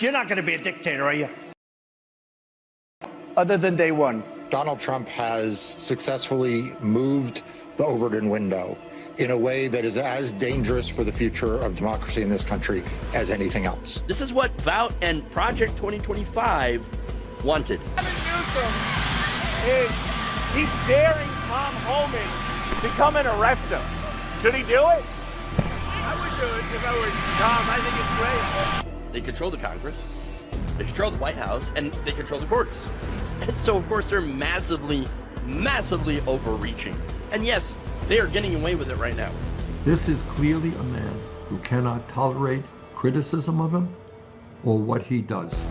You're not going to be a dictator, are you? Other than day one. Donald Trump has successfully moved the Overton window in a way that is as dangerous for the future of democracy in this country as anything else. This is what Vout and Project 2025 wanted. Newsom is he's daring Tom Homan to come and arrest him. Should he do it? I would do it if I were Tom. I think it's great. They control the Congress, they control the White House, and they control the courts. And so, of course, they're massively overreaching. And yes, they are getting away with it right now. This is clearly a man who cannot tolerate criticism of him or what he does,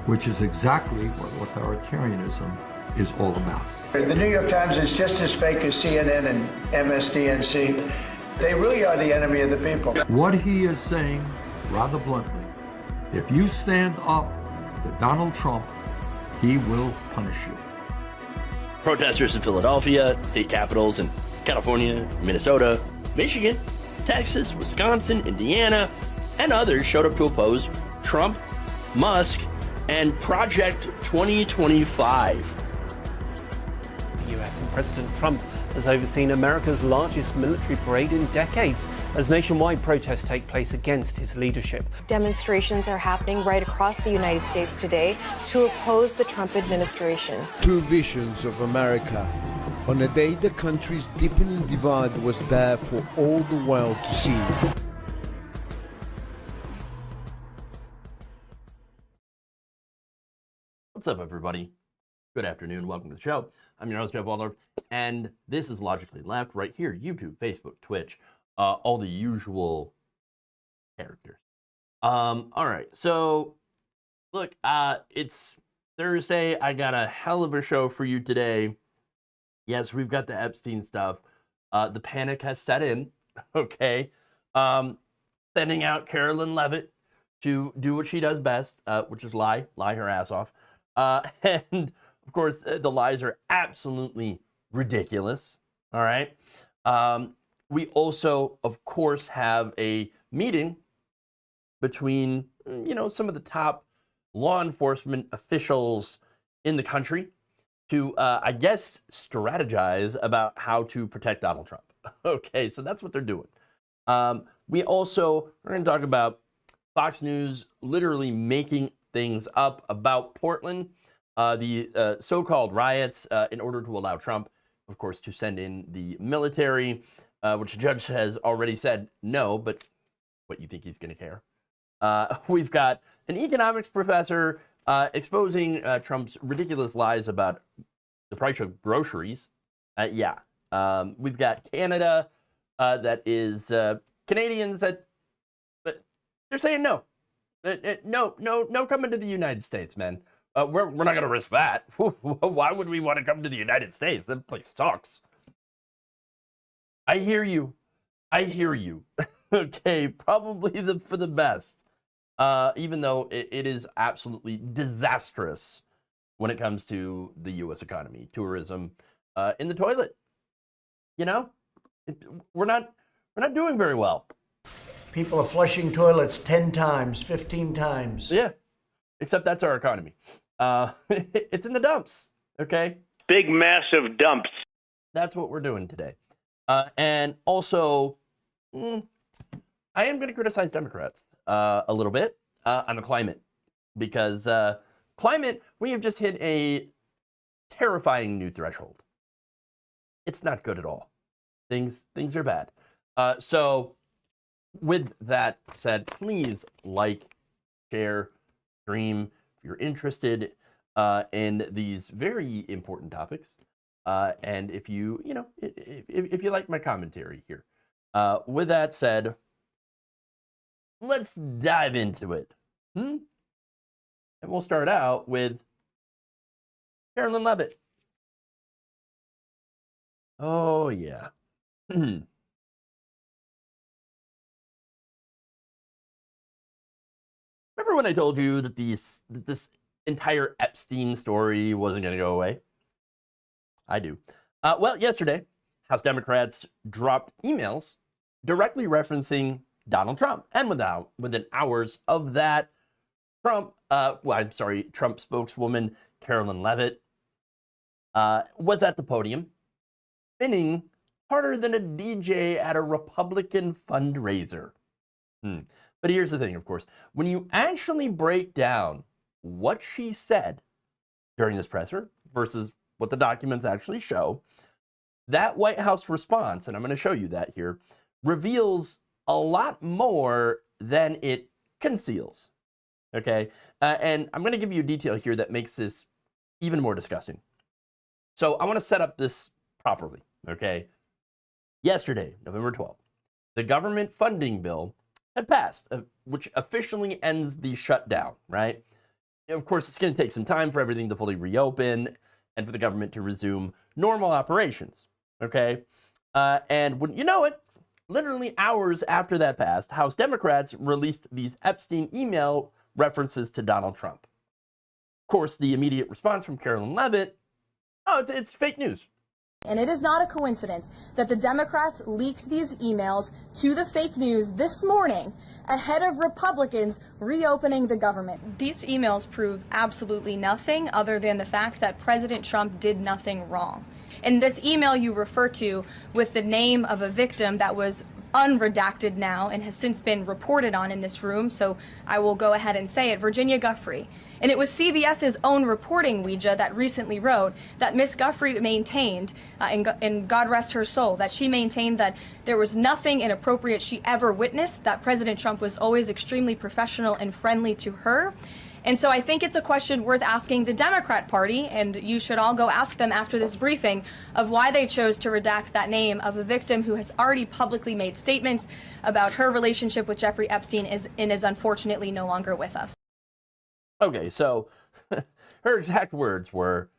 which is exactly what authoritarianism is all about. The New York Times is just as fake as CNN and MSDNC. They really are the enemy of the people. What he is saying, rather bluntly, if you stand up to Donald Trump, he will punish you. Protesters in Philadelphia, state capitals in California, Minnesota, Michigan, Texas, Wisconsin, Indiana, and others showed up to oppose Trump, Musk, and Project 2025. The US and President Trump has overseen America's largest military parade in decades as nationwide protests take place against his leadership. Demonstrations are happening right across the United States today to oppose the Trump administration. Two visions of America. On a day the country's deepening divide was there for all the world to see. What's up, everybody? Good afternoon. Welcome to the show. I'm your host, Jeff Waldorf, and this is Logically Left right here, YouTube, Facebook, Twitch, all the usual characters. All right, so look, it's Thursday. I got a hell of a show for you today. Yes, we've got the Epstein stuff. The panic has set in, okay? Sending out Carolyn Levitt to do what she does best, which is lie her ass off. And of course, the lies are absolutely ridiculous. All right. We also, of course, have a meeting between, some of the top law enforcement officials in the country to, I guess, strategize about how to protect Donald Trump. Okay, so that's what they're doing. We're going to talk about Fox News literally making things up about Portland, the so-called riots, in order to allow Trump, of course, to send in the military, which the judge has already said no, but what, you think he's going to care? We've got an economics professor exposing Trump's ridiculous lies about the price of groceries. We've got Canada that is Canadians that they're saying no. No coming to the United States, man. We're not going to risk that. Why would we want to come to the United States? That place sucks. I hear you. Okay, probably for the best. Even though it is absolutely disastrous when it comes to the U.S. economy, tourism, in the toilet. We're not doing very well. People are flushing toilets 10 times, 15 times. Yeah, except that's our economy. It's in the dumps, okay? Big, massive dumps. That's what we're doing today. And also, I am going to criticize Democrats a little bit on the climate. Because climate, we have just hit a terrifying new threshold. It's not good at all. Things are bad. So with that said, please like, share, stream if you're interested in these very important topics. And if you like my commentary here. With that said, let's dive into it. And we'll start out with Carolyn Levitt. Oh, yeah. Remember when I told you that this entire Epstein story wasn't going to go away? I do. Well, yesterday, House Democrats dropped emails directly referencing Donald Trump. And within hours of that, Trump spokeswoman Carolyn Leavitt was at the podium spinning harder than a DJ at a Republican fundraiser. But here's the thing, of course. When you actually break down what she said during this presser versus what the documents actually show, that White House response, and I'm going to show you that here, reveals a lot more than it conceals. Okay? And I'm going to give you a detail here that makes this even more disgusting. So I want to set up this properly. Okay? Yesterday, November 12th, the government funding bill had passed, which officially ends the shutdown, right? Of course, it's going to take some time for everything to fully reopen and for the government to resume normal operations, okay? And wouldn't you know it, literally hours after that passed, House Democrats released these Epstein email references to Donald Trump. Of course, the immediate response from Carolyn Leavitt, oh, it's fake news. And it is not a coincidence that the Democrats leaked these emails to the fake news this morning ahead of Republicans reopening the government. These emails prove absolutely nothing other than the fact that President Trump did nothing wrong. In this email you refer to with the name of a victim that was unredacted now and has since been reported on in this room, so I will go ahead and say it, Virginia Giuffre. And it was CBS's own reporting, Ouija, that recently wrote that Miss Giuffre maintained, and God rest her soul, that she maintained that there was nothing inappropriate she ever witnessed, that President Trump was always extremely professional and friendly to her. And so I think it's a question worth asking the Democrat Party, and you should all go ask them after this briefing, of why they chose to redact that name of a victim who has already publicly made statements about her relationship with Jeffrey Epstein and is unfortunately no longer with us. Okay, so her exact words were,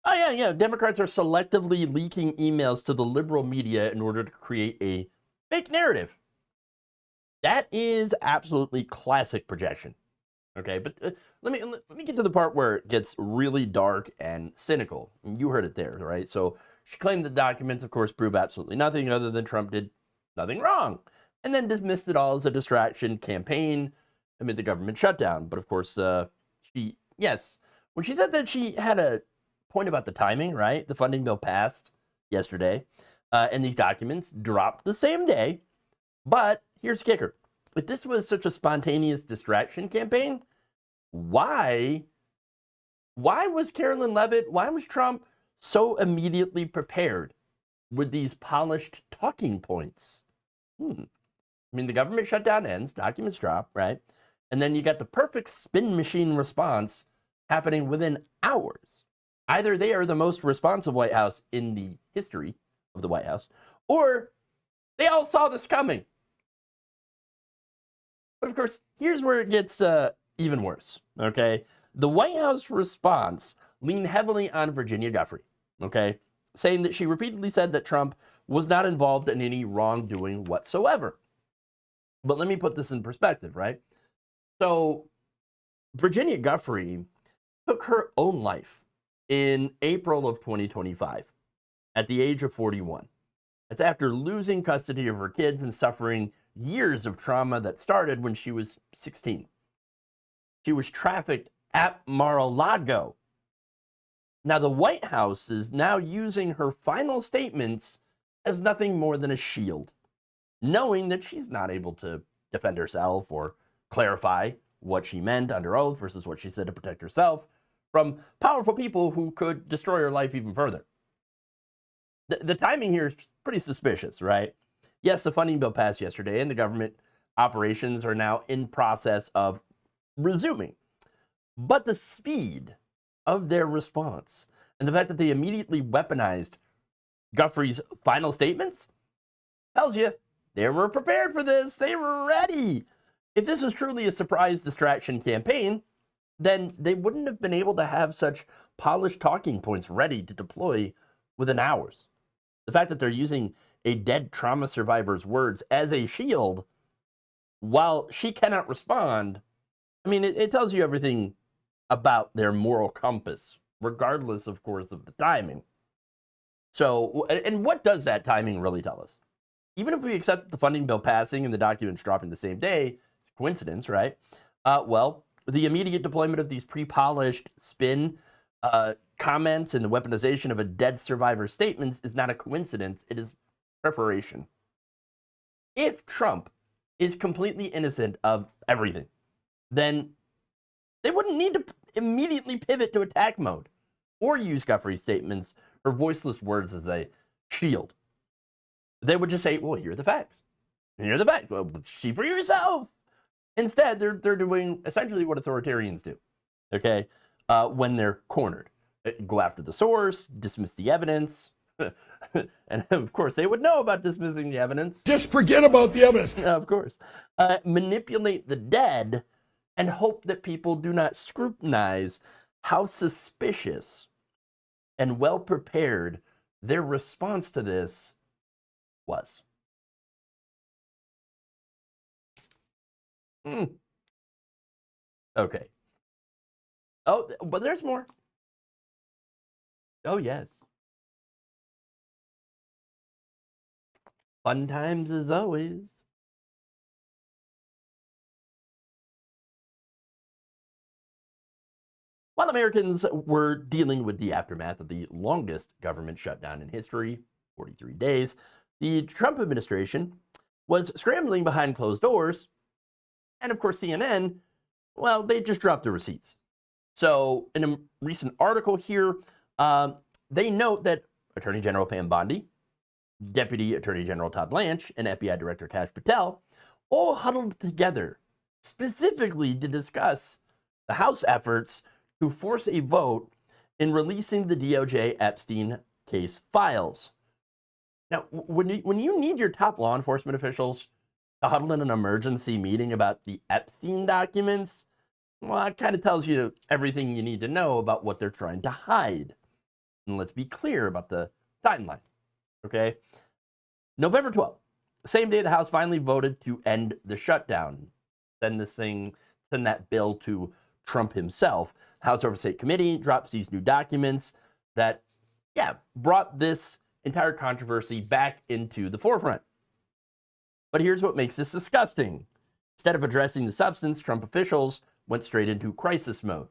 oh yeah, Democrats are selectively leaking emails to the liberal media in order to create a fake narrative. That is absolutely classic projection. Okay, but let me get to the part where it gets really dark and cynical. You heard it there, right? So she claimed the documents, of course, prove absolutely nothing other than Trump did nothing wrong, and then dismissed it all as a distraction campaign amid the government shutdown. But of course, when she said that she had a point about the timing, right? The funding bill passed yesterday, and these documents dropped the same day. But here's the kicker. If this was such a spontaneous distraction campaign, why was Carolyn Leavitt, why was Trump so immediately prepared with these polished talking points? I mean, the government shutdown ends, documents drop, right? And then you got the perfect spin machine response happening within hours. Either they are the most responsive White House in the history of the White House, or they all saw this coming. But of course, here's where it gets even worse, okay? The White House response leaned heavily on Virginia Giuffre, okay? Saying that she repeatedly said that Trump was not involved in any wrongdoing whatsoever. But let me put this in perspective, right? So Virginia Giuffre took her own life in April of 2025 at the age of 41. That's after losing custody of her kids and suffering years of trauma that started when she was 16. She was trafficked at Mar-a-Lago. Now, the White House is now using her final statements as nothing more than a shield, knowing that she's not able to defend herself or clarify what she meant under oath versus what she said to protect herself from powerful people who could destroy her life even further. The timing here is pretty suspicious, right? Yes, the funding bill passed yesterday, and the government operations are now in process of resuming. But the speed of their response and the fact that they immediately weaponized Giuffre's final statements tells you they were prepared for this. They were ready. If this was truly a surprise distraction campaign, then they wouldn't have been able to have such polished talking points ready to deploy within hours. The fact that they're using a dead trauma survivor's words as a shield while she cannot respond, I mean, it tells you everything about their moral compass, regardless, of course, of the timing. So, and what does that timing really tell us? Even if we accept the funding bill passing and the documents dropping the same day, it's a coincidence, right? Well, the immediate deployment of these pre-polished spin comments and the weaponization of a dead survivor statements is not a coincidence. It is preparation. If Trump is completely innocent of everything, then they wouldn't need to immediately pivot to attack mode or use Guthrie statements or voiceless words as a shield. They would just say, well, here are the facts. Here are the facts. Well, see for yourself. Instead, they're doing essentially what authoritarians do, okay, when they're cornered. Go after the source, dismiss the evidence, and of course, they would know about dismissing the evidence. Just forget about the evidence. Of course. Manipulate the dead and hope that people do not scrutinize how suspicious and well-prepared their response to this was. Okay. Oh, but there's more. Oh, yes. Fun times as always. While Americans were dealing with the aftermath of the longest government shutdown in history, 43 days, the Trump administration was scrambling behind closed doors. And of course, CNN, well, they just dropped the receipts. So in a recent article here, they note that Attorney General Pam Bondi, Deputy Attorney General Todd Blanche, and FBI Director Kash Patel all huddled together specifically to discuss the House efforts to force a vote in releasing the DOJ Epstein case files. Now, when you need your top law enforcement officials to huddle in an emergency meeting about the Epstein documents, well, it kind of tells you everything you need to know about what they're trying to hide. And let's be clear about the timeline, okay? November 12th, same day the House finally voted to end the shutdown, send that bill to Trump himself. House Oversight Committee drops these new documents that, brought this entire controversy back into the forefront. But here's what makes this disgusting. Instead of addressing the substance, Trump officials went straight into crisis mode.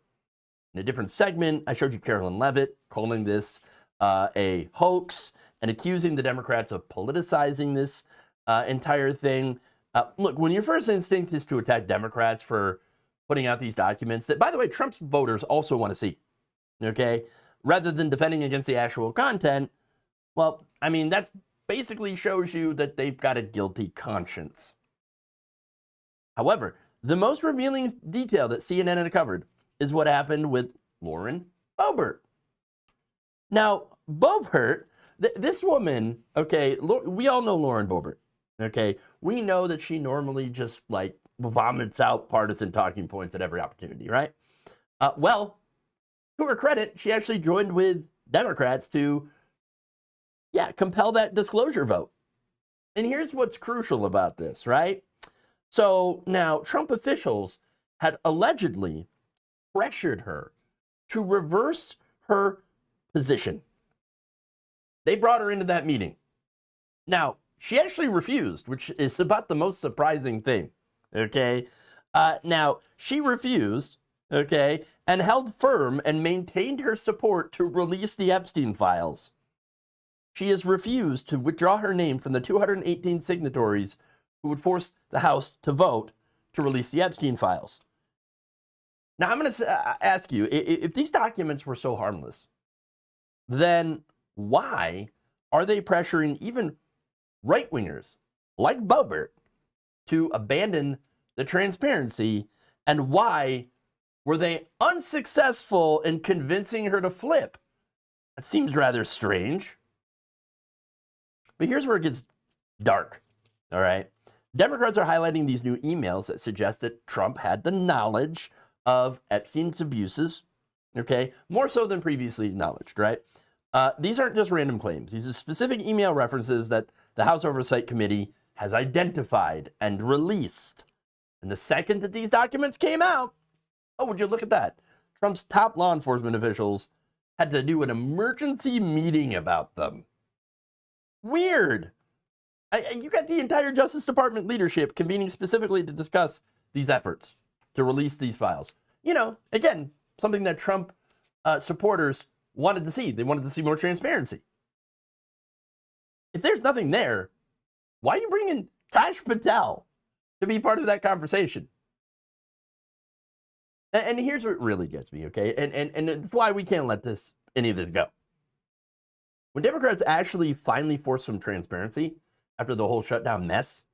In a different segment, I showed you Carolyn Leavitt calling this a hoax and accusing the Democrats of politicizing this entire thing. Look, when your first instinct is to attack Democrats for putting out these documents that, by the way, Trump's voters also want to see, okay, rather than defending against the actual content, well, I mean, that basically shows you that they've got a guilty conscience. However, the most revealing detail that CNN had covered is what happened with Lauren Boebert. Now, Boebert, this woman, okay, we all know Lauren Boebert, okay? We know that she normally just, like, vomits out partisan talking points at every opportunity, right? Well, to her credit, she actually joined with Democrats to, compel that disclosure vote. And here's what's crucial about this, right? So now Trump officials had allegedly pressured her to reverse her position. They brought her into that meeting. Now, she actually refused, which is about the most surprising thing, okay? Now, she refused, okay, and held firm and maintained her support to release the Epstein files. She has refused to withdraw her name from the 218 signatories who would force the House to vote to release the Epstein files. Now, I'm going to ask you, if these documents were so harmless, then why are they pressuring even right-wingers like Boebert to abandon the transparency, and why were they unsuccessful in convincing her to flip? That seems rather strange. But here's where it gets dark, all right? Democrats are highlighting these new emails that suggest that Trump had the knowledge of Epstein's abuses, okay? More so than previously acknowledged, right? These aren't just random claims. These are specific email references that the House Oversight Committee has identified and released. And the second that these documents came out, oh, would you look at that? Trump's top law enforcement officials had to do an emergency meeting about them. Weird. You got the entire Justice Department leadership convening specifically to discuss these efforts to release these files. again, something that Trump supporters wanted to see. They wanted to see more transparency. If there's nothing there, why are you bringing Kash Patel to be part of that conversation? And here's what really gets me, okay? And it's why we can't let any of this go. When Democrats actually finally forced some transparency after the whole shutdown mess,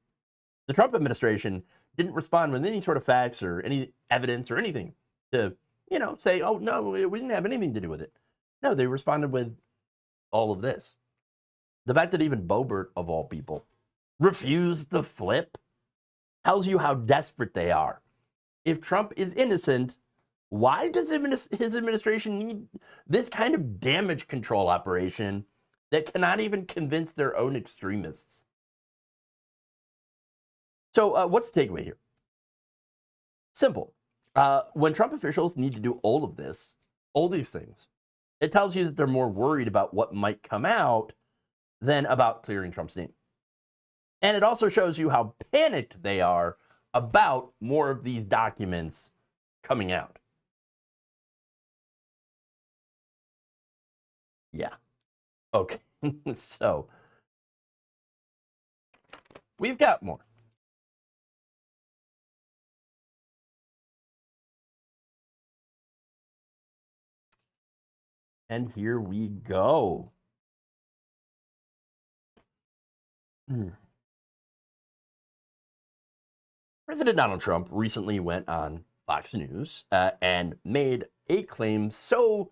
the Trump administration didn't respond with any sort of facts or any evidence or anything to, say, oh, no, we didn't have anything to do with it. No, they responded with all of this. The fact that even Boebert, of all people, refused to flip tells you how desperate they are. If Trump is innocent, why does his administration need this kind of damage control operation that cannot even convince their own extremists? So what's the takeaway here? Simple. When Trump officials need to do all of this, all these things, it tells you that they're more worried about what might come out than about clearing Trump's name. And it also shows you how panicked they are about more of these documents coming out. Yeah. Okay. So we've got more. And here we go. President Donald Trump recently went on Fox News and made a claim so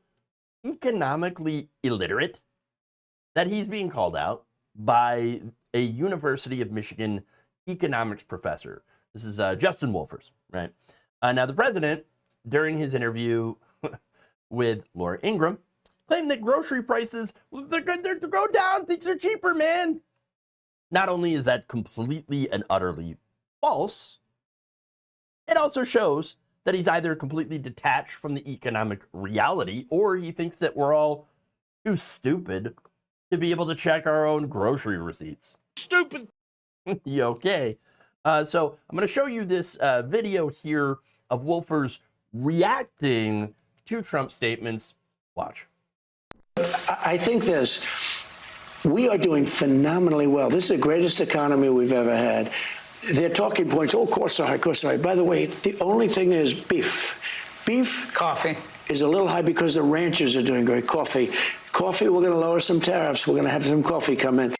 economically illiterate that he's being called out by a University of Michigan economics professor. This is Justin Wolfers, right? Now, the president, during his interview with Laura Ingraham, claimed that grocery prices, they're to go down, things are cheaper, man. Not only is that completely and utterly false, it also shows that he's either completely detached from the economic reality or he thinks that we're all too stupid to be able to check our own grocery receipts. Stupid. You okay? So I'm going to show you this video here of Wolfers reacting to Trump's statements. Watch. I think we are doing phenomenally well. This is the greatest economy we've ever had. Their talking points, oh, costs are high, costs are high. By the way, the only thing is beef. Beef coffee is a little high because the ranchers are doing great. Coffee, we're going to lower some tariffs. We're going to have some coffee come in.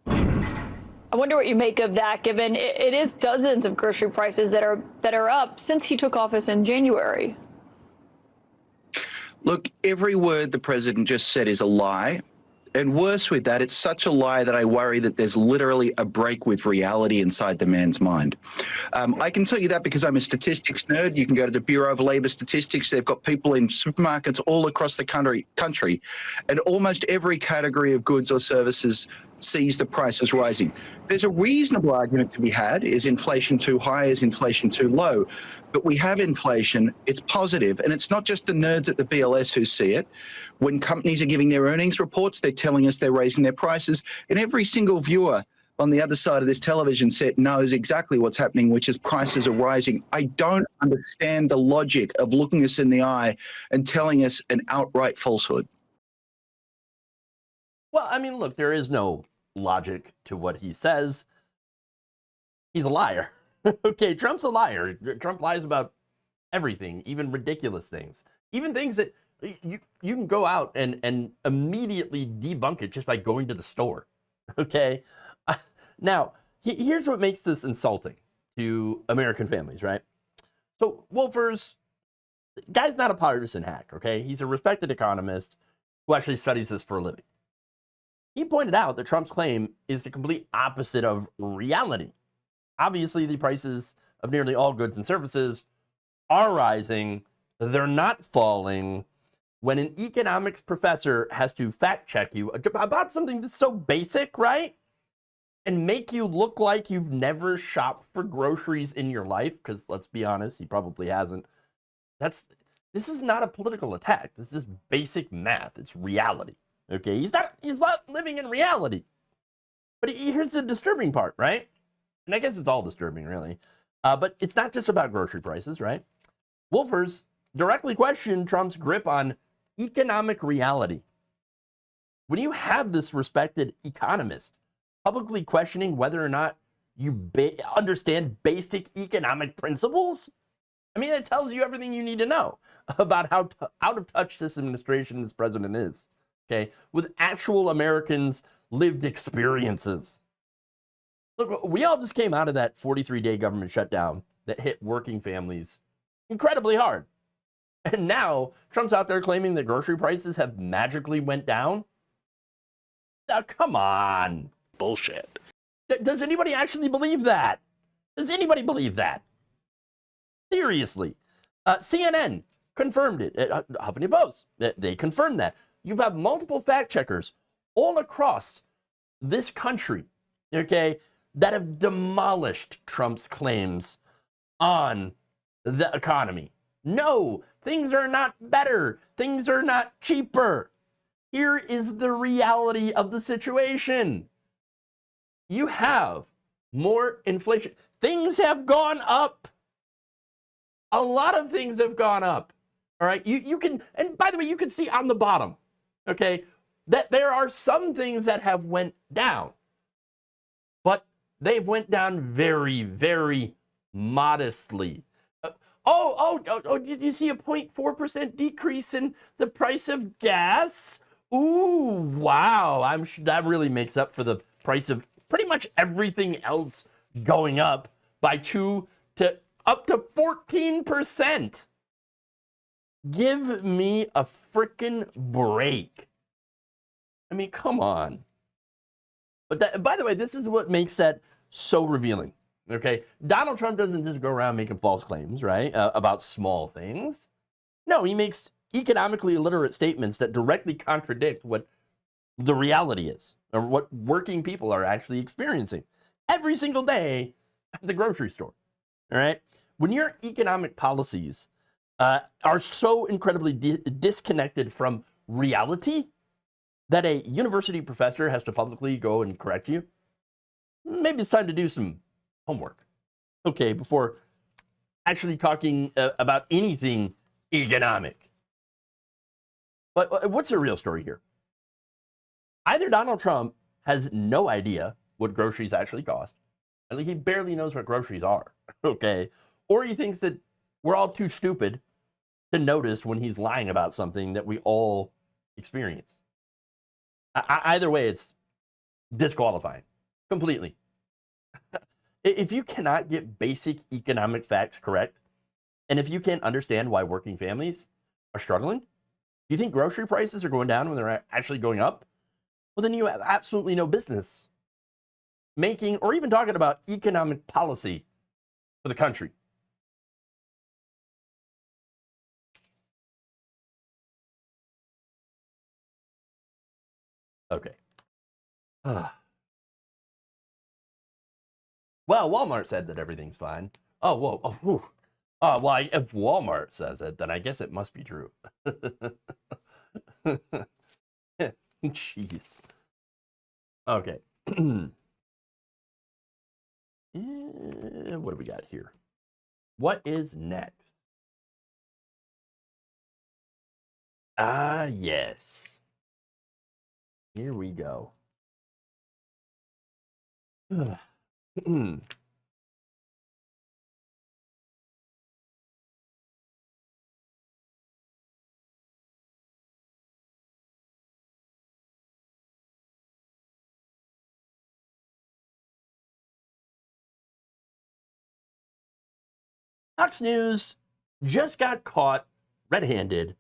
I wonder what you make of that, given it is dozens of grocery prices that are up since he took office in January. Look, every word the president just said is a lie. And worse with that, it's such a lie that I worry that there's literally a break with reality inside the man's mind. I can tell you that because I'm a statistics nerd. You can go to the Bureau of Labor Statistics. They've got people in supermarkets all across the country, and almost every category of goods or services sees the prices rising. There's a reasonable argument to be had. Is inflation too high? Is inflation too low? But we have inflation. It's positive. And it's not just the nerds at the BLS who see it. When companies are giving their earnings reports, they're telling us they're raising their prices. And every single viewer on the other side of this television set knows exactly what's happening, which is prices are rising. I don't understand the logic of looking us in the eye and telling us an outright falsehood. Well, I mean, look, there is no logic to what he says. He's a liar. Okay, Trump's a liar. Trump lies about everything, even ridiculous things, even things that you can go out and immediately debunk it just by going to the store. Okay, now here's what makes this insulting to American families, right? So Wolfers, guy's not a partisan hack. Okay, he's a respected economist who actually studies this for a living. He pointed out that Trump's claim is the complete opposite of reality. Obviously, the prices of nearly all goods and services are rising. They're not falling. When an economics professor has to fact check you about something that's so basic, right? And make you look like you've never shopped for groceries in your life, because let's be honest, he probably hasn't. This is not a political attack. This is basic math. It's reality. Okay, he's not living in reality. But here's the disturbing part, right? And I guess it's all disturbing, really. But it's not just about grocery prices, right? Wolfers directly question Trump's grip on economic reality. When you have this respected economist publicly questioning whether or not you understand basic economic principles, I mean, that tells you everything you need to know about how out of touch this administration, this president is, okay, with actual Americans' lived experiences. Look, we all just came out of that 43-day government shutdown that hit working families incredibly hard. And now Trump's out there claiming that grocery prices have magically went down. Now, come on. Bullshit. Does anybody actually believe that? Does anybody believe that? Seriously. CNN confirmed it. Huffington Post, they confirmed that. You have multiple fact checkers all across this country, okay, that have demolished Trump's claims on the economy. No, things are not better. Things are not cheaper. Here is the reality of the situation. You have more inflation. Things have gone up. A lot of things have gone up. All right. You can, and by the way, you can see on the bottom, okay, that there are some things that have went down, but they've went down very, very modestly. Did you see a 0.4% decrease in the price of gas? Ooh, wow. I'm sure that really makes up for the price of pretty much everything else going up by up to 14%. Give me a frickin' break. I mean, come on. But by the way, this is what makes that so revealing. Okay, Donald Trump doesn't just go around making false claims, right, about small things. No, he makes economically illiterate statements that directly contradict what the reality is, or what working people are actually experiencing every single day at the grocery store. All right, when your economic policies are so incredibly disconnected from reality that a university professor has to publicly go and correct you, maybe it's time to do some homework, okay, before actually talking about anything economic. But what's the real story here? Either Donald Trump has no idea what groceries actually cost, I think he barely knows what groceries are, okay, or he thinks that we're all too stupid to notice when he's lying about something that we all experience. Either way, it's disqualifying completely. If you cannot get basic economic facts correct, and if you can't understand why working families are struggling, you think grocery prices are going down when they're actually going up? Well, then you have absolutely no business making or even talking about economic policy for the country. Okay. Well, Walmart said that everything's fine. Oh, whoa. Oh, whew. Well, if Walmart says it, then I guess it must be true. Jeez. Okay. What do we got here? What is next? Yes. Here we go. Fox News just got caught red-handed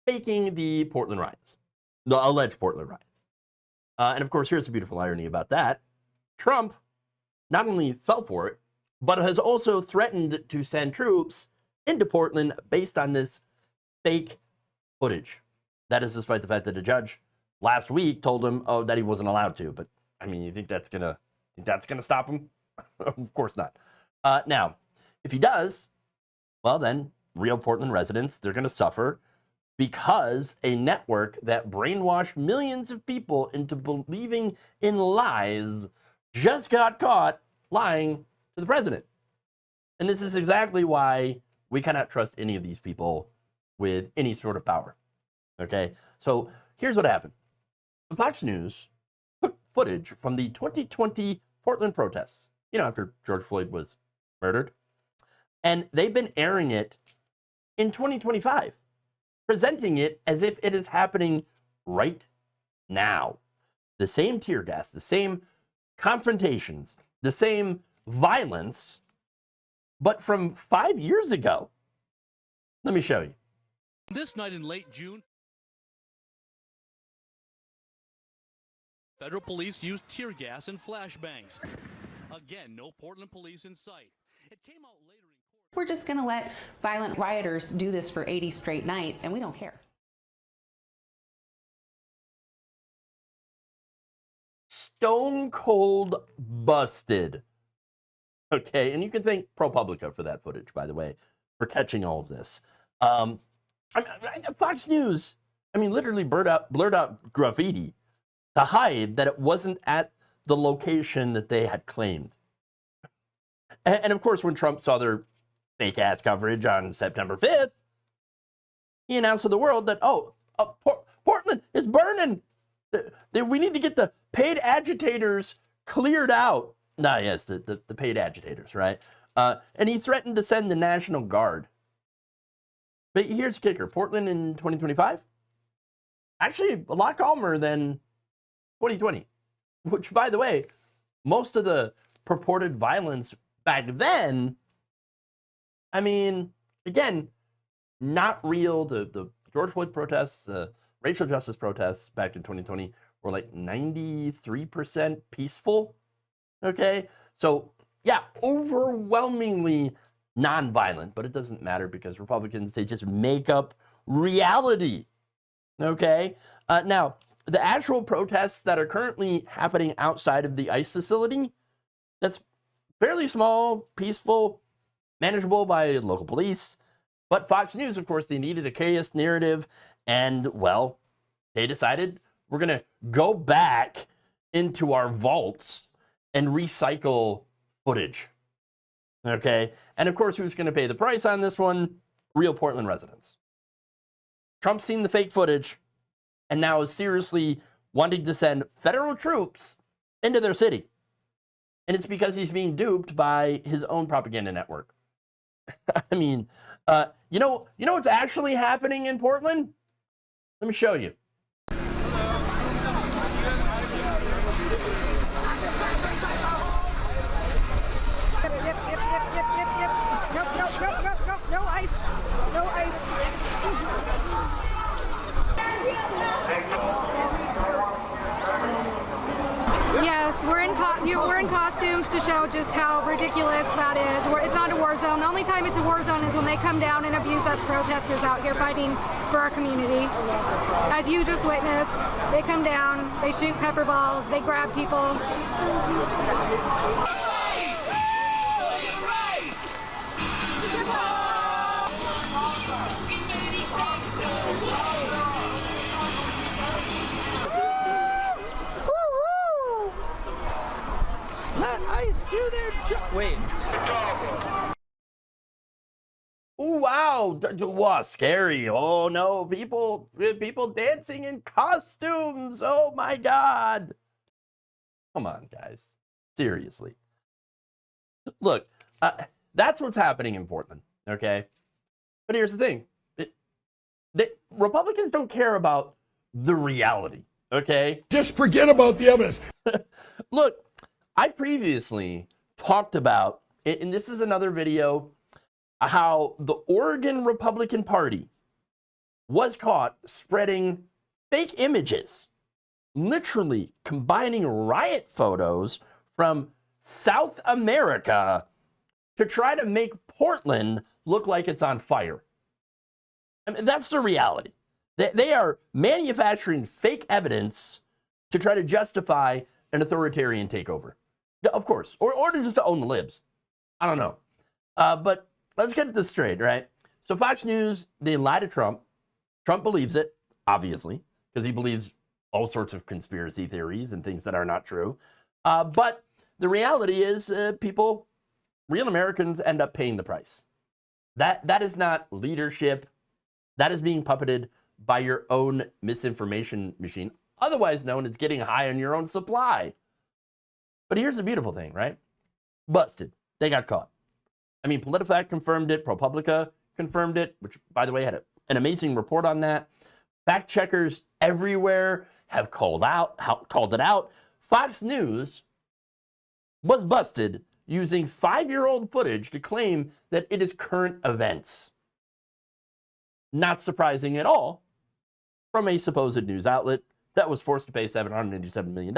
faking the Portland riots, the alleged Portland riots. And of course, here's the beautiful irony about that. Trump not only fell for it, but has also threatened to send troops into Portland based on this fake footage. That is despite the fact that the judge last week told him, that he wasn't allowed to. But I mean, you think that's gonna stop him? Of course not. Now, if he does, well then, real Portland residents, they're gonna suffer because a network that brainwashed millions of people into believing in lies just got caught lying to the president. And this is exactly why We cannot trust any of these people with any sort of power. Okay, so here's what happened. Fox News took footage from the 2020 Portland protests, after George Floyd was murdered, and they've been airing it in 2025, presenting it as if it is happening right now. The same tear gas, the same confrontations, the same violence, but from 5 years ago. Let me show you. This night in late June, federal police used tear gas and flashbangs. Again, no Portland police in sight. It came out later in court. We're just going to let violent rioters do this for 80 straight nights, and we don't care. Stone cold busted. Okay, and you can thank ProPublica for that footage, by the way, for catching all of this. Fox News, literally blurred out graffiti to hide that it wasn't at the location that they had claimed. And of course, when Trump saw their fake-ass coverage on September 5th, he announced to the world that, Portland is burning. We need to get the paid agitators cleared out. Yes, the paid agitators, right? And he threatened to send the National Guard. But here's the kicker. Portland in 2025? Actually, a lot calmer than 2020. Which, by the way, most of the purported violence back then, again, not real. The George Floyd protests, the racial justice protests back in 2020 were like 93% peaceful. Okay, so yeah, overwhelmingly nonviolent, but it doesn't matter because Republicans, they just make up reality. Okay, now the actual protests that are currently happening outside of the ICE facility, that's fairly small, peaceful, manageable by local police. But Fox News, of course, they needed a chaos narrative, and well, they decided we're gonna go back into our vaults and recycle footage. Okay, and of course, who's going to pay the price on this one? Real Portland residents. Trump's seen the fake footage and now is seriously wanting to send federal troops into their city. And it's because he's being duped by his own propaganda network. You know what's actually happening in Portland? Let me show you. No ice. No ice. Yes, we're in costumes to show just how ridiculous that is. It's not a war zone. The only time it's a war zone is when they come down and abuse us protesters out here fighting for our community. As you just witnessed, they come down, they shoot pepper balls, they grab people. Let ICE do their job. Wait. Wow, wow, scary. Oh no, people dancing in costumes. Oh my God. Come on, guys. Seriously. Look, that's what's happening in Portland, okay? But here's the thing. Republicans don't care about the reality, okay? Just forget about the evidence. Look, I previously talked about, and this is another video, how the Oregon Republican Party was caught spreading fake images, literally combining riot photos from South America to try to make Portland look like it's on fire. That's the reality. They are manufacturing fake evidence to try to justify an authoritarian takeover. Of course, or just to own the libs. I don't know. But let's get this straight, right? So Fox News, they lie to Trump. Trump believes it, obviously, because he believes all sorts of conspiracy theories and things that are not true. But the reality is real Americans end up paying the price. That is not leadership. That is being puppeted by your own misinformation machine, otherwise known as getting high on your own supply. But here's the beautiful thing, right? Busted. They got caught. I mean, PolitiFact confirmed it. ProPublica confirmed it, which, by the way, had an amazing report on that. Fact checkers everywhere have called it out. Fox News was busted using 5-year-old footage to claim that it is current events. Not surprising at all from a supposed news outlet that was forced to pay $787 million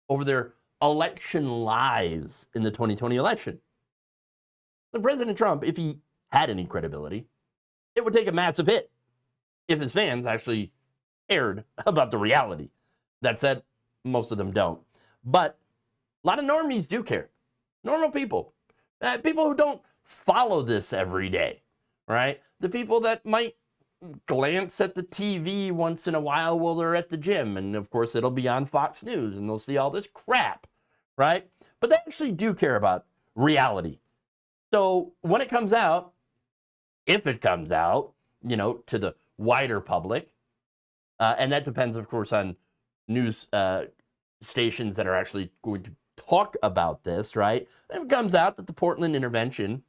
over their election lies in the 2020 election. The President Trump, if he had any credibility, it would take a massive hit if his fans actually cared about the reality. That said, most of them don't. But a lot of normies do care. Normal people. People who don't follow this every day, right? The people that might glance at the TV once in a while they're at the gym. And of course, it'll be on Fox News and they'll see all this crap, right? But they actually do care about reality. So when it comes out, if it comes out, to the wider public, and that depends, of course, on news stations that are actually going to talk about this, right? If it comes out that the Portland intervention,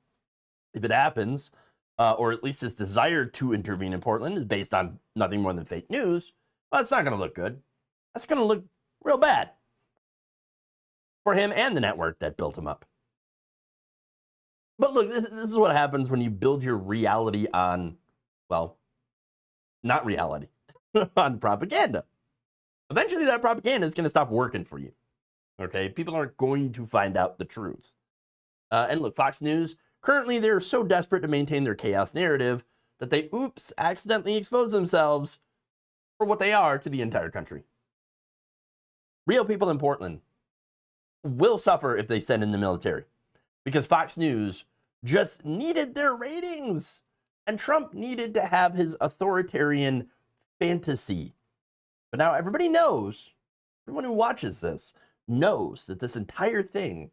if it happens, or at least his desire to intervene in Portland is based on nothing more than fake news, well, it's not going to look good. That's going to look real bad for him and the network that built him up. But look, this is what happens when you build your reality on, well, not reality, on propaganda. Eventually that propaganda is going to stop working for you. Okay? People aren't going to find out the truth. And look, Fox News, currently they're so desperate to maintain their chaos narrative that they, accidentally expose themselves for what they are to the entire country. Real people in Portland will suffer if they send in the military because Fox News just needed their ratings and Trump needed to have his authoritarian fantasy. But now everybody knows, everyone who watches this knows that this entire thing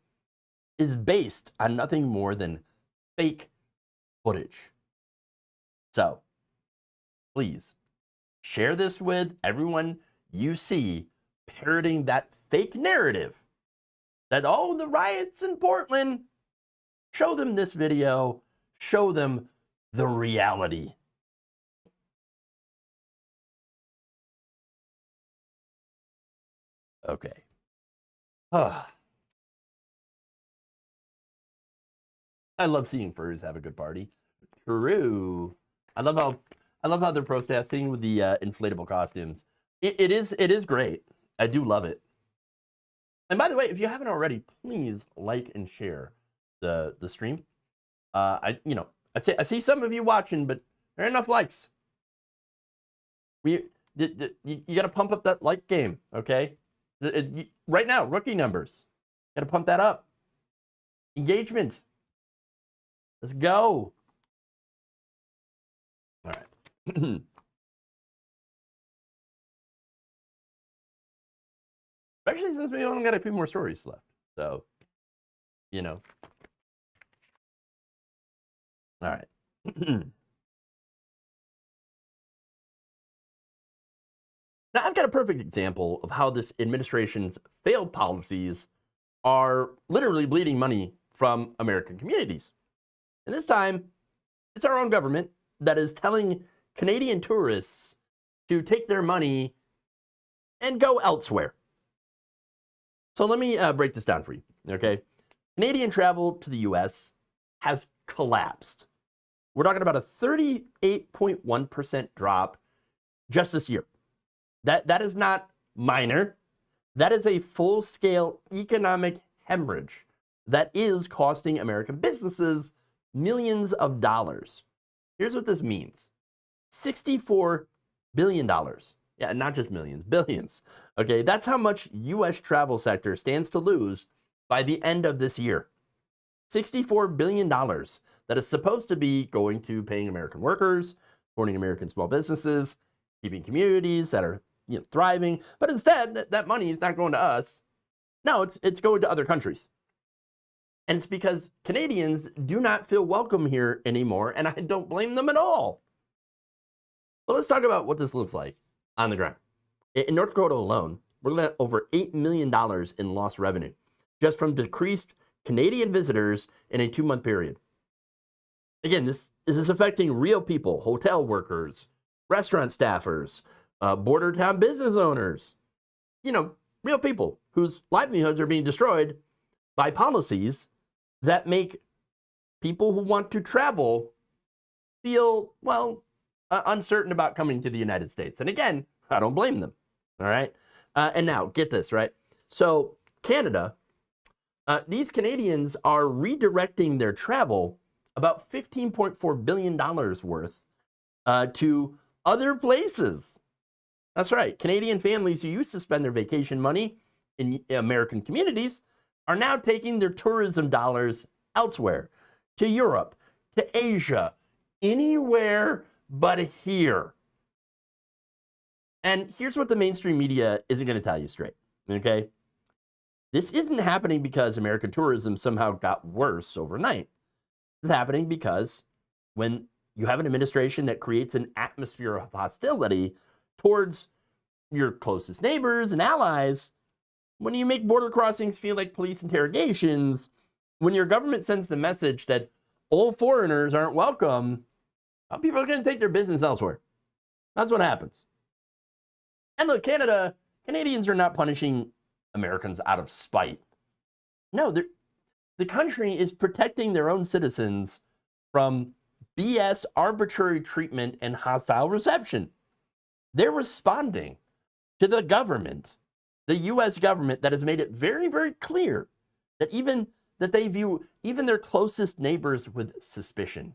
is based on nothing more than fake footage. So, please, share this with everyone you see parroting that fake narrative that, oh, the riots in Portland. Show them this video. Show them the reality. Okay. I love seeing furries have a good party. True. I love how they're protesting with the inflatable costumes. It is great. I do love it. And by the way, if you haven't already, please like and share the stream. I see some of you watching, but there aren't enough likes. You got to pump up that like game, okay? Right now, rookie numbers. Got to pump that up. Engagement. Let's go. All right. Especially since we only got a few more stories left. So, All right. Now, I've got a perfect example of how this administration's failed policies are literally bleeding money from American communities. And this time, it's our own government that is telling Canadian tourists to take their money and go elsewhere. So let me break this down for you, okay? Canadian travel to the U.S. has collapsed. We're talking about a 38.1% drop just this year. That is not minor. That is a full-scale economic hemorrhage that is costing American businesses millions of dollars. Here's what this means. $64 billion. Yeah, not just millions, billions. Okay, that's how much U.S. travel sector stands to lose by the end of this year. $64 billion that is supposed to be going to paying American workers, supporting American small businesses, keeping communities that are thriving. But instead, that money is not going to us. No, it's going to other countries. And it's because Canadians do not feel welcome here anymore, and I don't blame them at all. But let's talk about what this looks like on the ground. In North Dakota alone, we're looking at over $8 million in lost revenue just from decreased Canadian visitors in a 2-month period. Again, this is affecting real people, hotel workers, restaurant staffers, border town business owners, real people whose livelihoods are being destroyed by policies that make people who want to travel feel, uncertain about coming to the United States. And again, I don't blame them. All right. And now get this, right? So Canada, these Canadians are redirecting their travel about $15.4 billion worth to other places. That's right. Canadian families who used to spend their vacation money in American communities are now taking their tourism dollars elsewhere, to Europe, to Asia, anywhere but here. And here's what the mainstream media isn't going to tell you straight, okay? This isn't happening because American tourism somehow got worse overnight. It's happening because when you have an administration that creates an atmosphere of hostility towards your closest neighbors and allies, when you make border crossings feel like police interrogations, when your government sends the message that all foreigners aren't welcome, people are going to take their business elsewhere. That's what happens. And look, Canadians are not punishing Americans out of spite. No, the country is protecting their own citizens from BS, arbitrary treatment, and hostile reception. They're responding to the government, the U.S. government, that has made it very, very clear that they view even their closest neighbors with suspicion.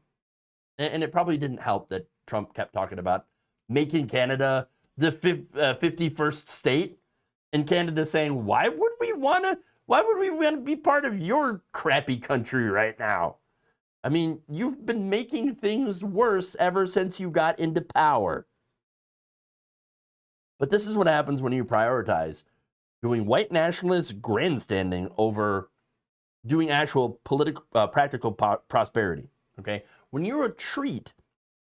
And it probably didn't help that Trump kept talking about making Canada the 51st state, and Canada saying, why would we want to be part of your crappy country right now? I mean, you've been making things worse ever since you got into power. But this is what happens when you prioritize doing white nationalist grandstanding over doing actual political, practical prosperity. Okay, when you treat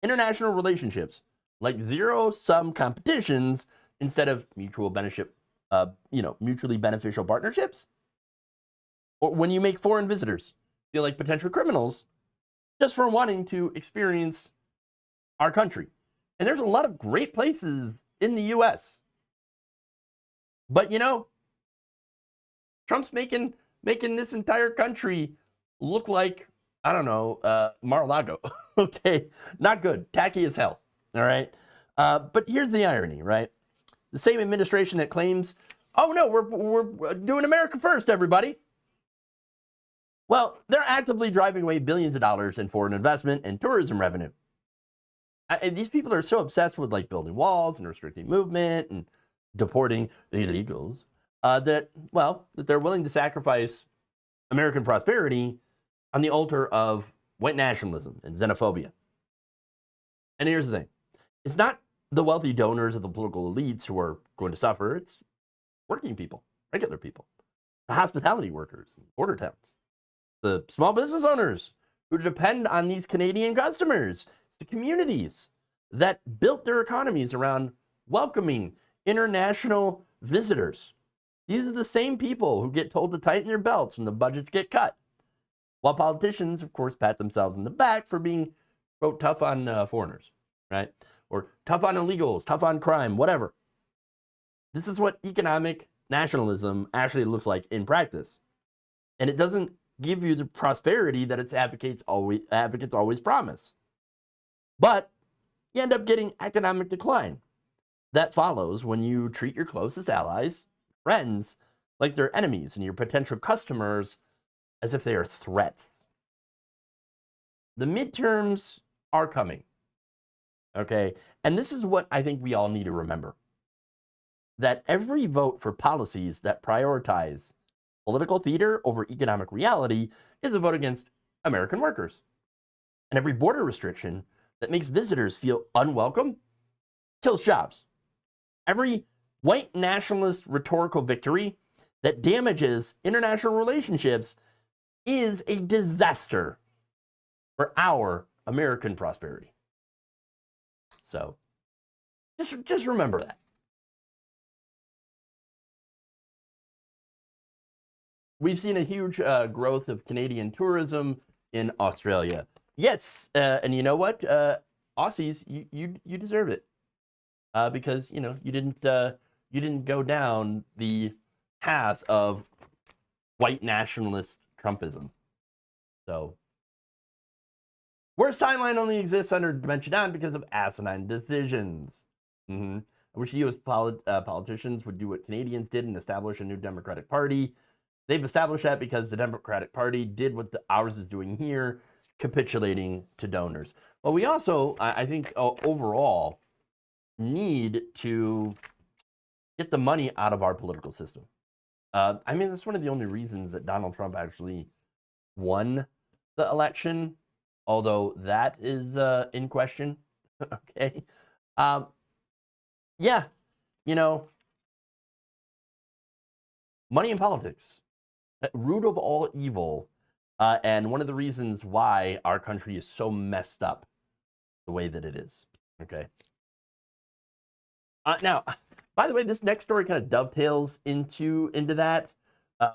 international relationships like zero-sum competitions instead of mutually beneficial partnerships, or when you make foreign visitors feel like potential criminals just for wanting to experience our country. And there's a lot of great places in the U.S. But Trump's making this entire country look like, I don't know, Mar-a-Lago. Okay, not good, tacky as hell. All right, but here's the irony, right? The same administration that claims, oh no, we're doing America first, everybody. Well, they're actively driving away billions of dollars in foreign investment and tourism revenue. These people are so obsessed with building walls and restricting movement and deporting illegals that they're willing to sacrifice American prosperity on the altar of white nationalism and xenophobia. And here's the thing. It's not the wealthy donors of the political elites who are going to suffer. It's working people, regular people, the hospitality workers, border towns, the small business owners who depend on these Canadian customers. It's the communities that built their economies around welcoming international visitors. These are the same people who get told to tighten their belts when the budgets get cut. While politicians, of course, pat themselves in the back for being, quote, tough on foreigners, right? Or tough on illegals, tough on crime, whatever. This is what economic nationalism actually looks like in practice. And it doesn't give you the prosperity that its advocates always promise. But you end up getting economic decline. That follows when you treat your closest allies, friends, like they're enemies, and your potential customers as if they are threats. The midterms are coming, okay? And this is what I think we all need to remember. That every vote for policies that prioritize political theater over economic reality is a vote against American workers. And every border restriction that makes visitors feel unwelcome kills jobs. Every white nationalist rhetorical victory that damages international relationships is a disaster for our American prosperity. So just remember that. We've seen a huge growth of Canadian tourism in Australia. Yes, and you know what? Aussies, you deserve it because you didn't go down the path of white nationalist Trumpism. So, worst timeline only exists under Dimension Down because of asinine decisions. I wish the U.S. politicians would do what Canadians did and establish a new Democratic Party. They've established that because the Democratic Party did what ours is doing here, capitulating to donors. But we also, I think, overall, need to get the money out of our political system. I mean, that's one of the only reasons that Donald Trump actually won the election, although that is in question. Okay. Yeah, money in politics, root of all evil, and one of the reasons why our country is so messed up the way that it is. Okay. Now, by the way, this next story kind of dovetails into that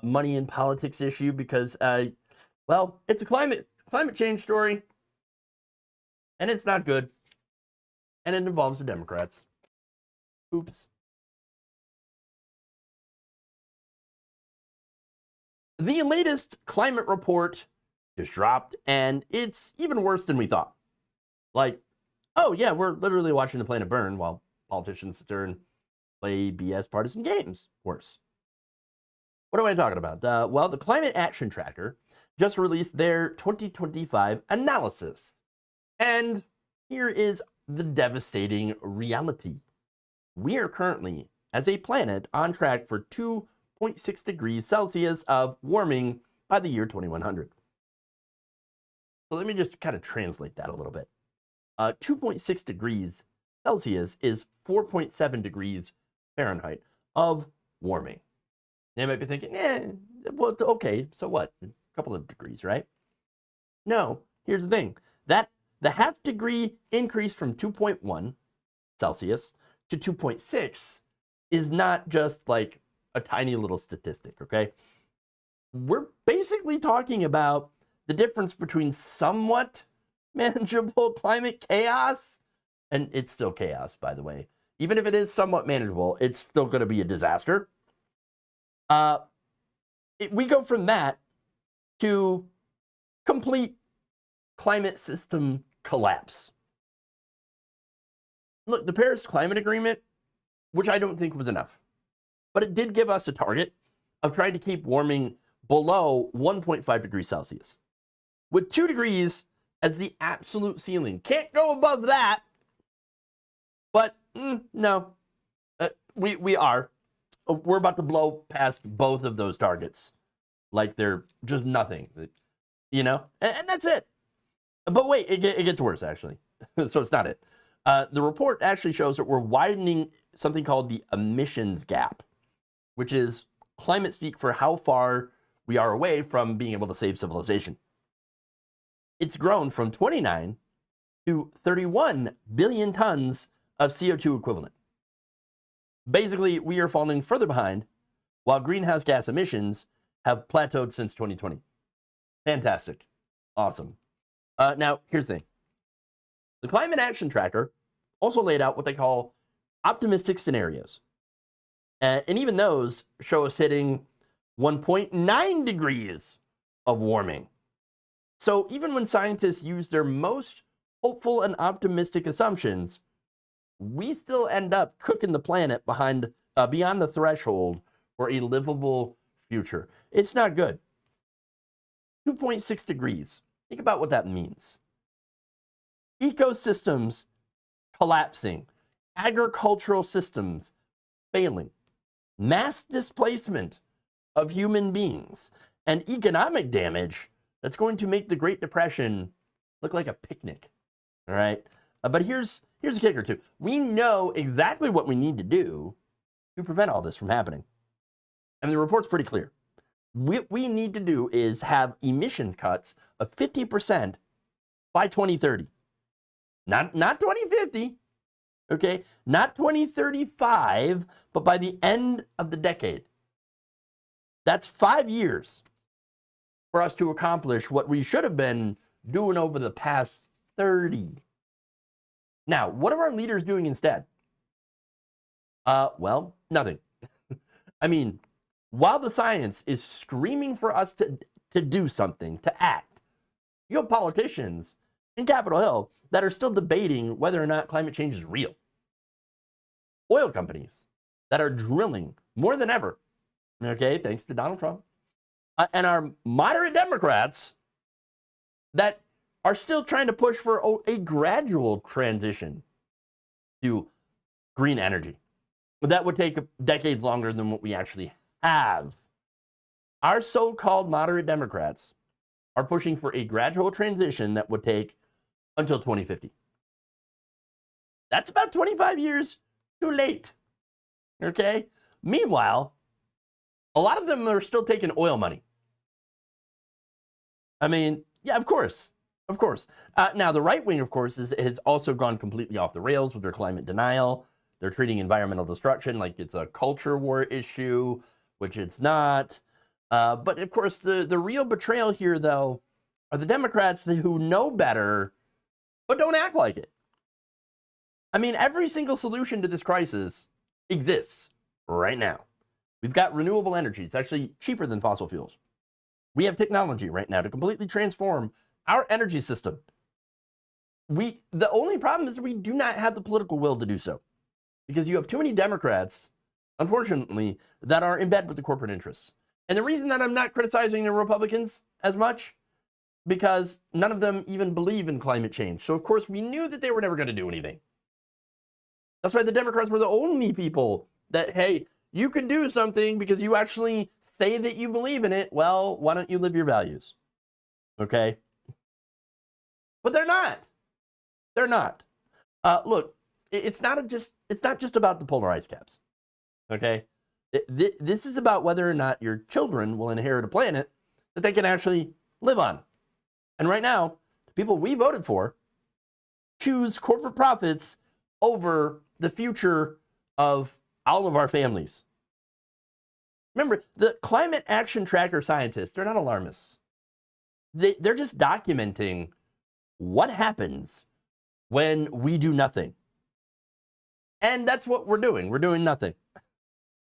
money in politics issue because, well, it's a climate change story, and it's not good, and it involves the Democrats. Oops. The latest climate report just dropped, and it's even worse than we thought. Like, oh yeah, we're literally watching the planet burn while politicians sit there and play BS partisan games. Worse. What am I talking about? Well, the Climate Action Tracker just released their 2025 analysis. And here is the devastating reality. We are currently, as a planet, on track for 2.6 degrees Celsius of warming by the year 2100. So let me just kind of translate that a little bit. 2.6 degrees Celsius is 4.7 degrees Fahrenheit of warming. They might be thinking, well, okay, so what? A couple of degrees, right? No, here's the thing. That the half degree increase from 2.1 Celsius to 2.6 is not just like a tiny little statistic, okay? We're basically talking about the difference between somewhat manageable climate chaos, and it's still chaos, by the way. Even if it is somewhat manageable, it's still going to be a disaster. We go from that to complete climate system collapse. Look, the Paris Climate Agreement, which I don't think was enough, but it did give us a target of trying to keep warming below 1.5 degrees Celsius, with 2 degrees as the absolute ceiling. Can't go above that, but no, we're about to blow past both of those targets like they're just nothing, and that's it. But wait, it gets worse, actually. So it's not it. The report actually shows that we're widening something called the emissions gap, which is climate speak for how far we are away from being able to save civilization. It's grown from 29 to 31 billion tons of CO2 equivalent. Basically, we are falling further behind while greenhouse gas emissions have plateaued since 2020. Fantastic. Awesome. Now, here's the thing. The Climate Action Tracker also laid out what they call optimistic scenarios. And even those show us hitting 1.9 degrees of warming. So even when scientists use their most hopeful and optimistic assumptions, we still end up cooking the planet beyond the threshold for a livable future. It's not good. 2.6 degrees. Think about what that means. Ecosystems collapsing, agricultural systems failing, mass displacement of human beings, and economic damage that's going to make the Great Depression look like a picnic. All right? But here's a kicker, too. We know exactly what we need to do to prevent all this from happening. I mean, the report's pretty clear. what we need to do is have emissions cuts of 50% by 2030. Not 2050, okay? Not 2035, but by the end of the decade. That's 5 years for us to accomplish what we should have been doing over the past 30. Now, what are our leaders doing instead? Well, nothing. I mean, while the science is screaming for us to do something, to act, you have politicians in Capitol Hill that are still debating whether or not climate change is real. Oil companies that are drilling more than ever, okay, thanks to Donald Trump, and our moderate Democrats that are still trying to push for a gradual transition to green energy. But that would take decades longer than what we actually have. Our so-called moderate Democrats are pushing for a gradual transition that would take until 2050. That's about 25 years too late. Okay? Meanwhile, a lot of them are still taking oil money. I mean, yeah, of course. Of course. Now, the right wing, of course, has also gone completely off the rails with their climate denial. They're treating environmental destruction like it's a culture war issue, which it's not. But, of course, the real betrayal here, though, are the Democrats who know better but don't act like it. I mean, every single solution to this crisis exists right now. We've got renewable energy. It's actually cheaper than fossil fuels. We have technology right now to completely transform our energy system. The only problem is that we do not have the political will to do so, because you have too many Democrats, unfortunately, that are in bed with the corporate interests. And the reason that I'm not criticizing the Republicans as much, because none of them even believe in climate change. So, of course, we knew that they were never going to do anything. That's why the Democrats were the only people that, hey, you could do something because you actually say that you believe in it. Well, why don't you live your values? Okay? But they're not. They're not. Look, it's not just about the polar ice caps. Okay? This is about whether or not your children will inherit a planet that they can actually live on. And right now, the people we voted for choose corporate profits over the future of all of our families. Remember, the climate action tracker scientists, they're not alarmists. They're just documenting what happens when we do nothing. And that's what we're doing. We're doing nothing.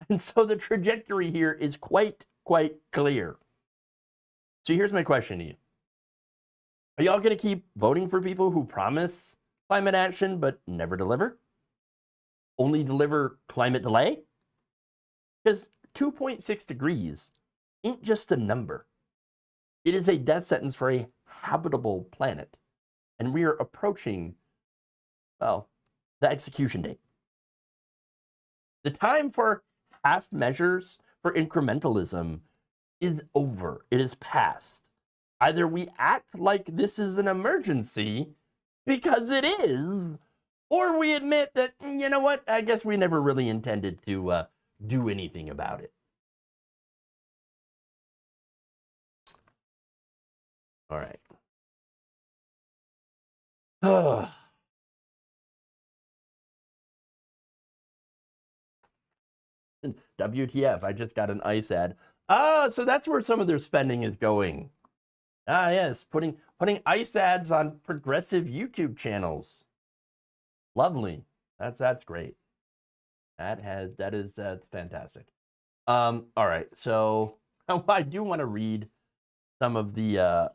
And so the trajectory here is quite clear. So here's my question to you. Are y'all going to keep voting for people who promise climate action but never deliver? Only deliver climate delay? Because 2.6 degrees ain't just a number. It is a death sentence for a habitable planet. And we are approaching, well, the execution date. The time for half measures, for incrementalism, is over. It is past. Either we act like this is an emergency, because it is, or we admit that, you know what, I guess we never really intended to do anything about it. All right. WTF, I just got an ICE ad. So that's where some of their spending is going. Yes, putting ICE ads on progressive YouTube channels. Lovely. That's great. That's fantastic. All right, so I do want to read some of the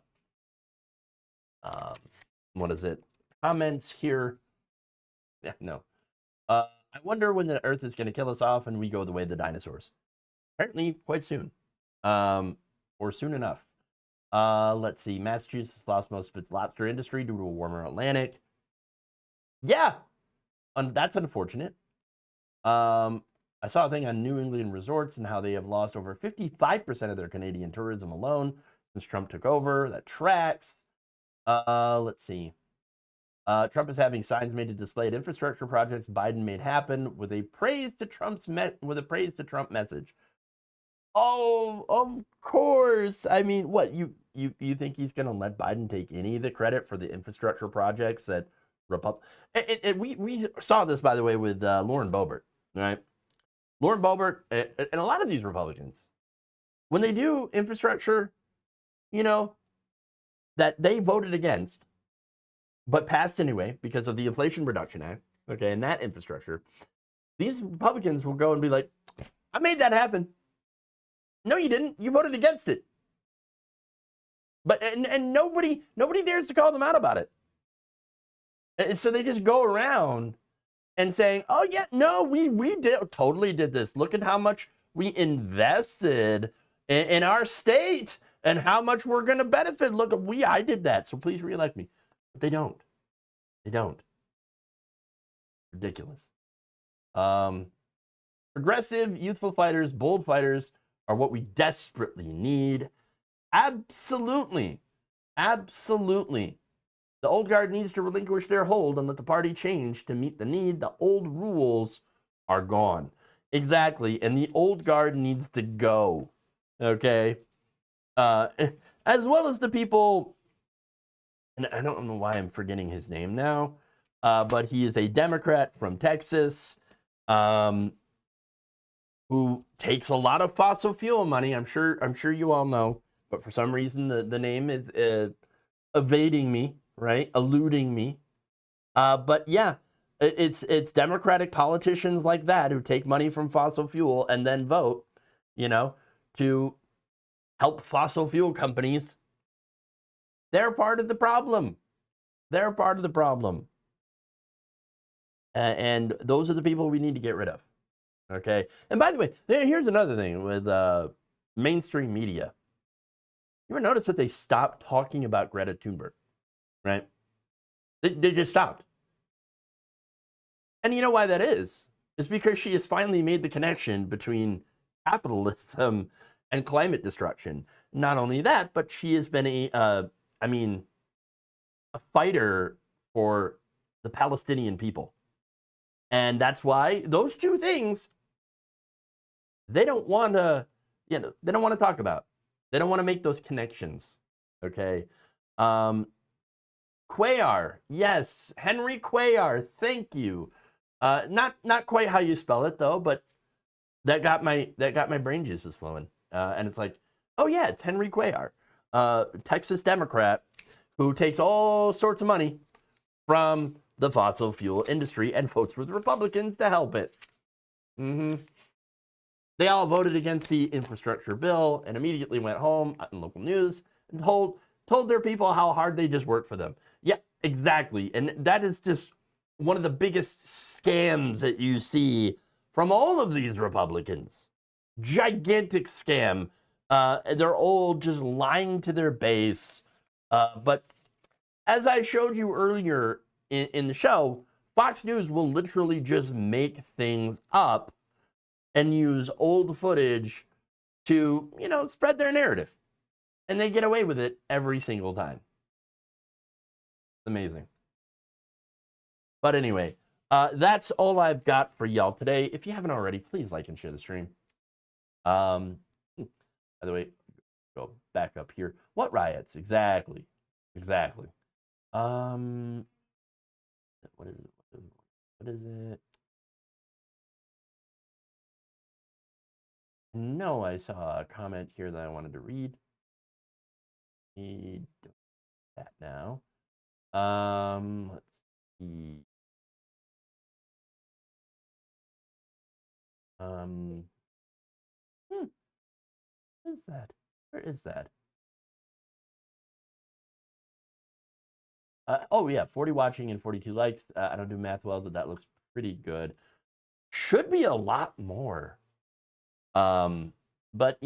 comments here. Yeah, no. I wonder when the Earth is going to kill us off and we go the way of the dinosaurs. Apparently, quite soon, or soon enough. Let's see. Massachusetts lost most of its lobster industry due to a warmer Atlantic. Yeah, that's unfortunate. I saw a thing on New England resorts and how they have lost over 55% of their Canadian tourism alone since Trump took over. That tracks. Let's see. Trump is having signs made to display at infrastructure projects Biden made happen with a praise to Trump message. Oh, of course. I mean, what, you think he's going to let Biden take any of the credit for the infrastructure projects that we saw this, by the way, with Lauren Boebert, right? Lauren Boebert and a lot of these Republicans, when they do infrastructure, you know, that they voted against, but passed anyway because of the Inflation Reduction Act, okay, and that infrastructure, these Republicans will go and be like, I made that happen. No, you didn't. You voted against it. But and nobody dares to call them out about it. And so they just go around and saying, oh yeah, no, we totally did this. Look at how much we invested in our state and how much we're going to benefit. Look, I did that, so please reelect me. But they don't. They don't. Ridiculous. Progressive, youthful fighters, bold fighters are what we desperately need. Absolutely. Absolutely. The old guard needs to relinquish their hold and let the party change to meet the need. The old rules are gone. Exactly. And the old guard needs to go. Okay? As well as the people, and I don't know why I'm forgetting his name now, but he is a Democrat from Texas, who takes a lot of fossil fuel money. I'm sure you all know, but for some reason the name is evading me, right? Eluding me. But yeah, it's Democratic politicians like that who take money from fossil fuel and then vote, you know, to help fossil fuel companies. They're part of the problem. They're part of the problem. And those are the people we need to get rid of. Okay. And by the way, here's another thing with mainstream media. You ever notice that they stopped talking about Greta Thunberg, right? They just stopped. And you know why that is? It's because she has finally made the connection between capitalism and climate destruction. Not only that, but she has been a fighter for the Palestinian people. And that's why those two things, they don't want to, they don't want to talk about. They don't want to make those connections. Okay. Cuellar, yes, Henry Cuellar, thank you. Not quite how you spell it though, but that got my brain juices flowing. And it's like, oh yeah, it's Henry Cuellar, Texas Democrat who takes all sorts of money from the fossil fuel industry and votes with Republicans to help it. They all voted against the infrastructure bill and immediately went home in local news and told their people how hard they just worked for them. Yeah, exactly. And that is just one of the biggest scams that you see from all of these Republicans. Gigantic scam. They're all just lying to their base. But as I showed you earlier in the show, Fox News will literally just make things up and use old footage to, spread their narrative. And they get away with it every single time. Amazing. But anyway, that's all I've got for y'all today. If you haven't already, please like and share the stream. By the way, go back up here. What riots? Exactly. What is it? No, I saw a comment here that I wanted to read. Need that now. Let's see. What is that? Where is that? Oh yeah, 40 watching and 42 likes. I don't do math well, but that looks pretty good. Should be a lot more. But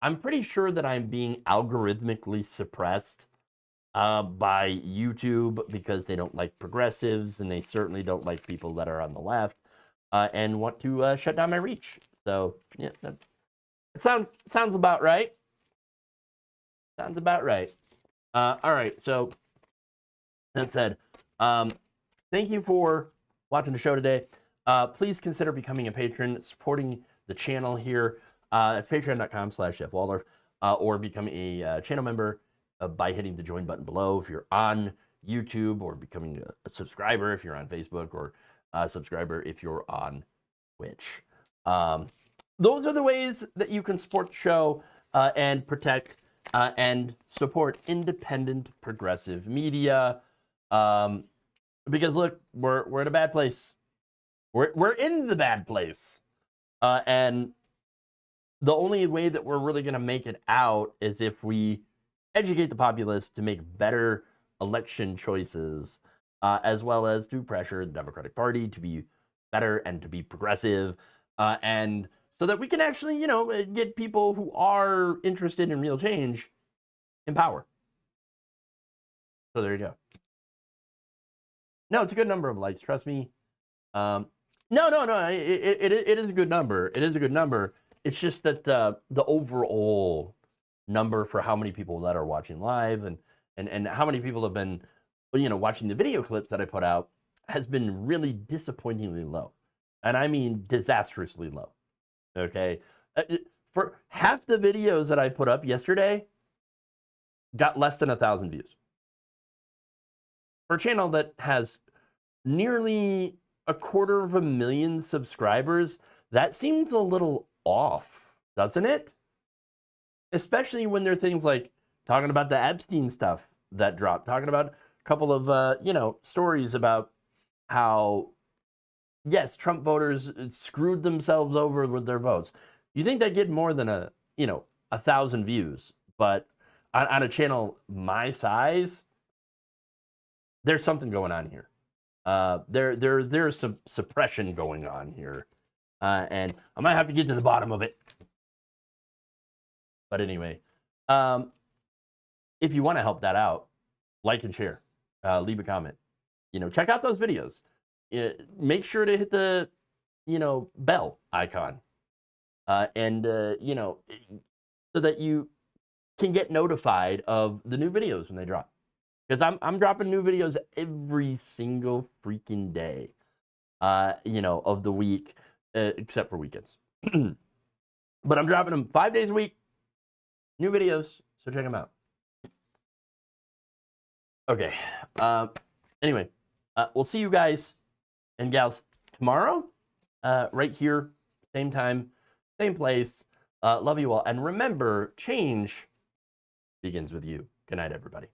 I'm pretty sure that I'm being algorithmically suppressed by YouTube because they don't like progressives and they certainly don't like people that are on the left and want to shut down my reach. So yeah, it sounds about right. Sounds about right. All right, so that said, thank you for watching the show today. Please consider becoming a patron, supporting the channel here. That's patreon.com/JeffWaldorf, or become a channel member by hitting the join button below if you're on YouTube, or becoming a subscriber if you're on Facebook, or a subscriber if you're on Twitch. Those are the ways that you can support the show and protect and support independent progressive media. Because look, we're in a bad place. We're in the bad place. And the only way that we're really going to make it out is if we educate the populace to make better election choices, as well as to pressure the Democratic Party to be better and to be progressive, and so that we can actually, get people who are interested in real change in power. So there you go. No, it's a good number of likes. Trust me. No. It is a good number. It is a good number. It's just that the overall number for how many people that are watching live and how many people have been, watching the video clips that I put out has been really disappointingly low. And I mean disastrously low. Okay? For half the videos that I put up yesterday, got less than 1,000 views. For a channel that has nearly 250,000 subscribers, that seems a little off, doesn't it? Especially when there are things like talking about the Epstein stuff that dropped, talking about a couple of, stories about how, yes, Trump voters screwed themselves over with their votes. You think they get more than 1,000 views, but on a channel my size, there's something going on here. There's some suppression going on here, and I might have to get to the bottom of it. But anyway, if you want to help that out, like and share, leave a comment. Check out those videos. Make sure to hit the, bell icon, and so that you can get notified of the new videos when they drop. Because I'm dropping new videos every single freaking day, of the week, except for weekends. But I'm dropping them 5 days a week, new videos, so check them out. Okay. Anyway, we'll see you guys and gals tomorrow, right here, same time, same place. Love you all. And remember, change begins with you. Good night, everybody.